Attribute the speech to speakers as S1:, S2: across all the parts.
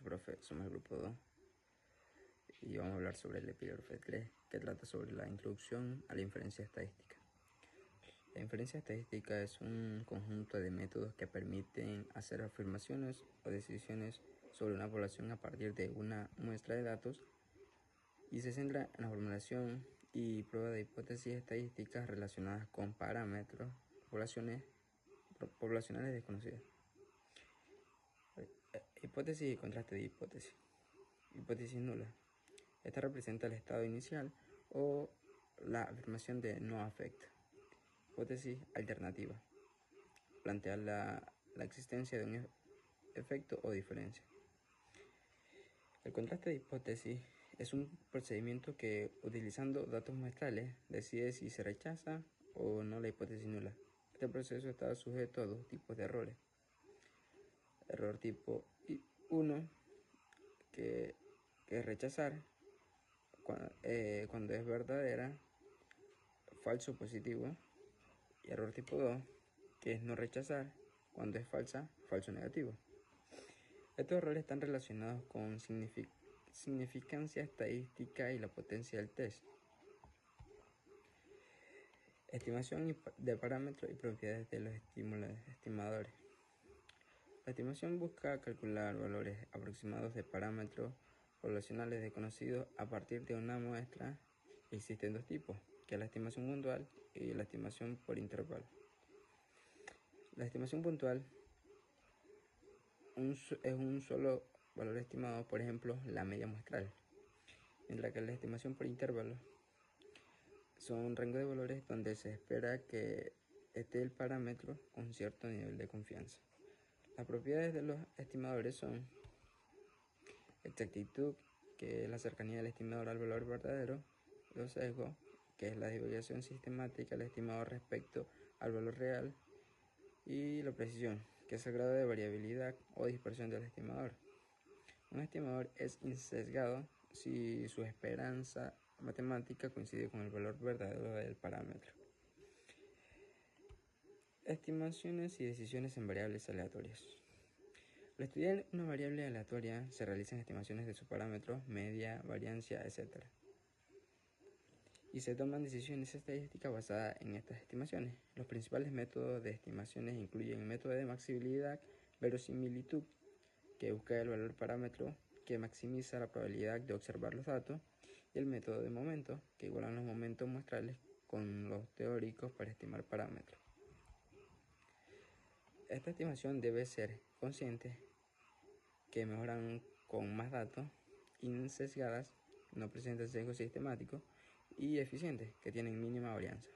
S1: profe, somos el grupo 2 y vamos a hablar sobre el epígrafe 3, que trata sobre la introducción a la inferencia estadística. La inferencia estadística es un conjunto de métodos que permiten hacer afirmaciones o decisiones sobre una población a partir de una muestra de datos y se centra en la formulación y prueba de hipótesis estadísticas relacionadas con parámetros poblacionales desconocidos. Hipótesis y contraste de hipótesis. Hipótesis nula. Esta representa el estado inicial o la afirmación de no afecta. Hipótesis alternativa. Plantear la existencia de un efecto o diferencia. El contraste de hipótesis es un procedimiento que, utilizando datos muestrales, decide si se rechaza o no la hipótesis nula. Este proceso está sujeto a dos tipos de errores. Error tipo 1, que es rechazar cuando es verdadera, falso positivo. Y error tipo 2, que es no rechazar cuando es falsa, falso negativo. Estos errores están relacionados con significancia estadística y la potencia del test. Estimación de parámetros y propiedades de los estimadores. La estimación busca calcular valores aproximados de parámetros poblacionales desconocidos a partir de una muestra. Existen dos tipos, que es la estimación puntual y la estimación por intervalo. La estimación puntual es un solo valor estimado, por ejemplo, la media muestral, mientras que la estimación por intervalo son un rango de valores donde se espera que esté el parámetro con cierto nivel de confianza. Las propiedades de los estimadores son exactitud, que es la cercanía del estimador al valor verdadero; los sesgos, que es la desviación sistemática del estimador respecto al valor real; y la precisión, que es el grado de variabilidad o dispersión del estimador. Un estimador es insesgado si su esperanza matemática coincide con el valor verdadero del parámetro. Estimaciones y decisiones en variables aleatorias. Al estudiar una variable aleatoria se realizan estimaciones de sus parámetros, media, variancia, etc. Y se toman decisiones estadísticas basadas en estas estimaciones. Los principales métodos de estimaciones incluyen el método de maximilidad, verosimilitud, que busca el valor parámetro que maximiza la probabilidad de observar los datos, y el método de momento, que igualan los momentos muestrales con los teóricos para estimar parámetros. Esta estimación debe ser consciente, que mejoran con más datos, insesgadas, no presentan sesgo sistemático, y eficientes, que tienen mínima varianza.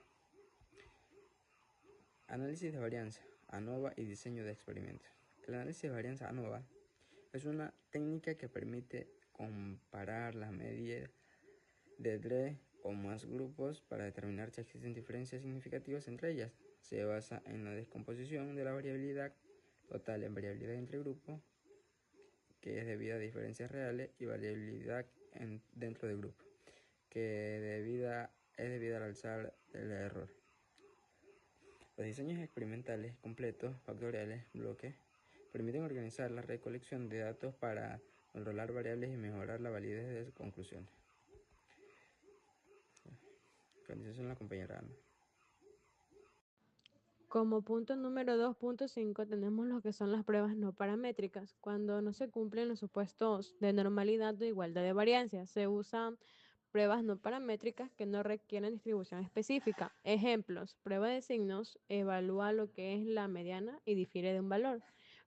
S1: Análisis de varianza, ANOVA y diseño de experimentos. El análisis de varianza ANOVA es una técnica que permite comparar las medias de 3 o más grupos para determinar si existen diferencias significativas entre ellas. Se basa en la descomposición de la variabilidad total en variabilidad entre grupos, que es debida a diferencias reales, y variabilidad dentro de grupos, que es debida al alzar del error. Los diseños experimentales completos, factoriales, bloques, permiten organizar la recolección de datos para controlar variables y mejorar la validez de sus conclusiones. Organización la compañera Ana.
S2: Como punto número 2.5 tenemos lo que son las pruebas no paramétricas. Cuando no se cumplen los supuestos de normalidad o igualdad de variancia, se usan pruebas no paramétricas que no requieren distribución específica. Ejemplos: prueba de signos evalúa lo que es la mediana y difiere de un valor.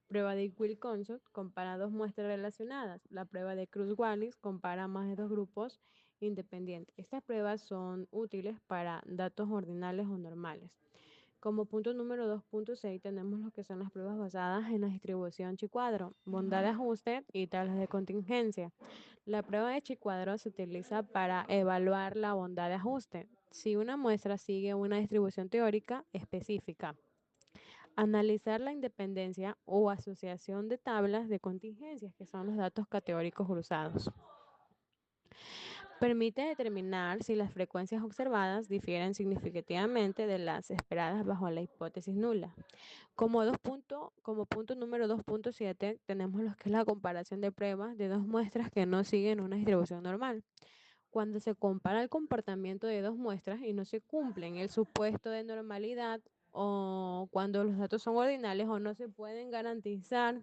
S2: Prueba de Wilcoxon compara dos muestras relacionadas. La prueba de Cruz-Wallis compara más de dos grupos independientes. Estas pruebas son útiles para datos ordinales o normales. Como punto número 2.6 tenemos lo que son las pruebas basadas en la distribución Chi-cuadro, bondad de ajuste y tablas de contingencia. La prueba de Chi-cuadro se utiliza para evaluar la bondad de ajuste si una muestra sigue una distribución teórica específica. Analizar la independencia o asociación de tablas de contingencias, que son los datos categóricos cruzados. Permite determinar si las frecuencias observadas difieren significativamente de las esperadas bajo la hipótesis nula. Como punto número 2.7 tenemos lo que es la comparación de pruebas de dos muestras que no siguen una distribución normal. Cuando se compara el comportamiento de dos muestras y no se cumplen el supuesto de normalidad o cuando los datos son ordinales o no se pueden garantizar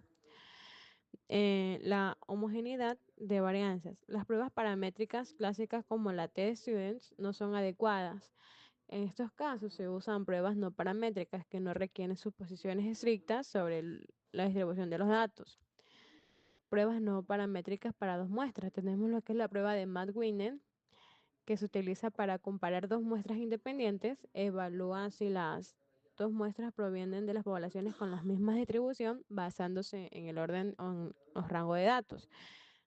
S2: la homogeneidad de varianzas. Las pruebas paramétricas clásicas como la t-students no son adecuadas. En estos casos se usan pruebas no paramétricas que no requieren suposiciones estrictas sobre la distribución de los datos. Pruebas no paramétricas para dos muestras. Tenemos lo que es la prueba de Matt-Winner, que se utiliza para comparar dos muestras independientes. Evalúa si las dos muestras provienen de las poblaciones con la misma distribución basándose en el orden o en los rangos de datos.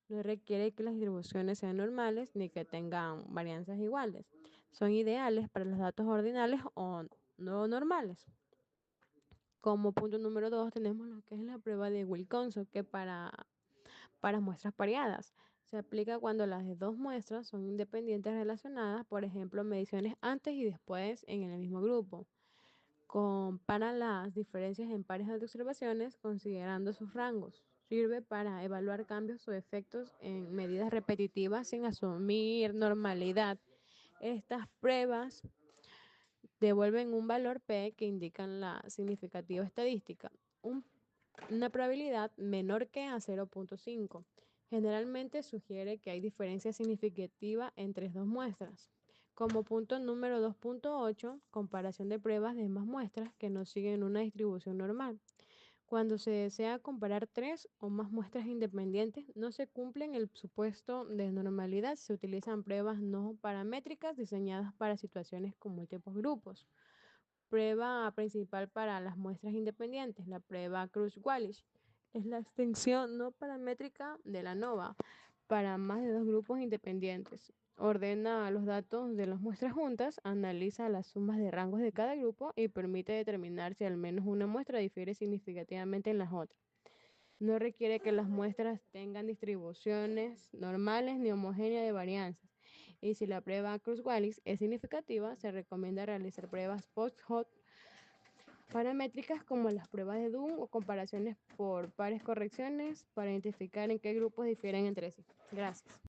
S2: No requiere que las distribuciones sean normales ni que tengan varianzas iguales. Son ideales para los datos ordinales o no normales. Como punto número 2 tenemos lo que es la prueba de Wilcoxon, que para muestras pareadas se aplica cuando las de dos muestras son independientes relacionadas, por ejemplo, mediciones antes y después en el mismo grupo. Compara las diferencias en pares de observaciones considerando sus rangos. Sirve para evaluar cambios o efectos en medidas repetitivas sin asumir normalidad. Estas pruebas devuelven un valor P que indican la significativa estadística, una probabilidad menor que a 0.5. Generalmente sugiere que hay diferencia significativa entre dos muestras. Como punto número 2.8, comparación de pruebas de más muestras que no siguen una distribución normal. Cuando se desea comparar tres o más muestras independientes, no se cumple el supuesto de normalidad. Se utilizan pruebas no paramétricas diseñadas para situaciones con múltiples grupos. Prueba principal para las muestras independientes, la prueba Cruz-Wallis, es la extensión no paramétrica de la ANOVA para más de dos grupos independientes. Ordena los datos de las muestras juntas, analiza las sumas de rangos de cada grupo y permite determinar si al menos una muestra difiere significativamente en las otras. No requiere que las muestras tengan distribuciones normales ni homogéneas de varianzas. Y si la prueba Cruz-Wallis es significativa, se recomienda realizar pruebas post-hoc paramétricas como las pruebas de Dunn o comparaciones por pares correcciones para identificar en qué grupos difieren entre sí. Gracias.